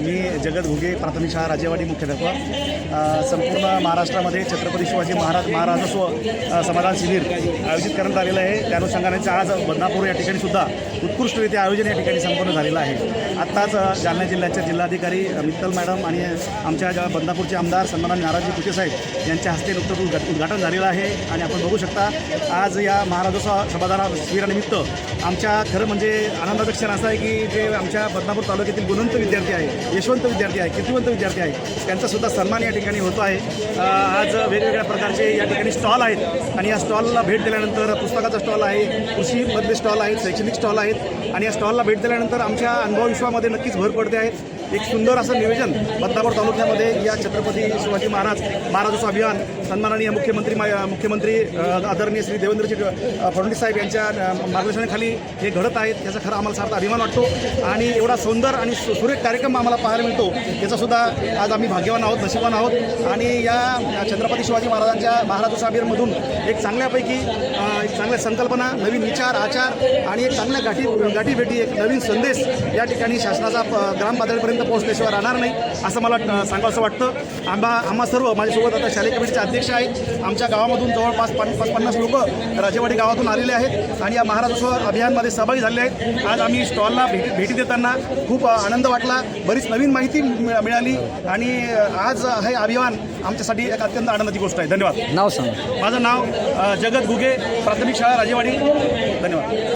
मी जगत घुगे, प्राथमिक शाळा राजेवाडी मुख्याध्यापक. संपूर्ण महाराष्ट्रामध्ये छत्रपती शिवाजी महाराजोत्सव समाधान शिबिर आयोजित करण्यात आलेलं आहे. त्या अनुषंगाने आज बदनापूर या ठिकाणी सुद्धा उत्कृष्टरित्या आयोजन या ठिकाणी संपन्न झालेलं आहे. आत्ताच जालना जिल्ह्याचे जिल्हाधिकारी मित्तल मॅडम आणि आमच्या बदनापूरचे आमदार सन्माननीय नाराजी कुटे साहेब यांच्या हस्ते नुकतंच उद्घाटन झालेलं आहे. आणि आपण बघू शकता आज या महाराजोत्सव समाधान शिबिरानिमित्त आमच्या खरं म्हणजे आनंदाचं क्षण असं आहे की जे आमच्या बदनापूर तालुक्यातील गुणवंत विद्यार्थी आहे, यशवंत विद्यार्थी आहे, कीर्तिवंत विद्यार्थी आहे, त्यांचासुद्धा सन्मान या ठिकाणी होतो आहे. आज वेगवेगळ्या प्रकारचे या ठिकाणी स्टॉल आहेत आणि या स्टॉलला भेट दिल्यानंतर पुस्तकाचा स्टॉल आहे, कृषीमधले स्टॉल आहेत, शैक्षणिक स्टॉल आहेत आणि या स्टॉलला भेट दिल्यानंतर आमच्या अनुभव विश्वामध्ये नक्कीच भर पडते आहे. एक सुंदर असं नियोजन बदनापूर तालुक्यामध्ये या छत्रपती शिवाजी महाराजोत्सव अभियान सन्माननीय मुख्यमंत्री आदरणीय श्री देवेंद्रजी फडणवीस साहेब यांच्या मार्गदर्शनाखाली हे घडत आहेत. त्याचा खरा आम्हाला सार्थ अभिमान वाटतो आणि एवढा सुंदर आणि सुरेख कार्यक्रम आम्हाला पाहायला मिळतो याचासुद्धा आज आम्ही भाग्यवान आहोत, नशीबवान आहोत. आणि या छत्रपती शिवाजी महाराजांच्या महाराजोत्सव अभियानमधून एक चांगल्यापैकी एक चांगल्या संकल्पना, नवीन विचार, आचार आणि एक चांगल्या गाठीभेटी, एक नवीन संदेश या ठिकाणी शासनाचा ग्राम पातळीपर्यंत पोहोचल्याशिवाय राहणार नाही असं मला सांगावंसं वाटतं. आम्हा सर्व माझ्यासोबत आता शालेय कमिटीचे अध्यक्ष आहेत. आमच्या गावामधून जवळपास 50 लोक राजेवाडी गावातून आलेले आहेत आणि या महाराजोत्सव अभियानमध्ये सहभागी झाले आहेत. आज आम्ही स्टॉलला भेटी देताना खूप आनंद वाटला, बरीच नवीन माहिती मिळाली आणि आज हे अभियान आमच्यासाठी एक अत्यंत आनंदाची गोष्ट आहे. धन्यवाद. नाव सांगा. माझं नाव जगत घुगे, प्राथमिक शाळा राजेवाडी. धन्यवाद.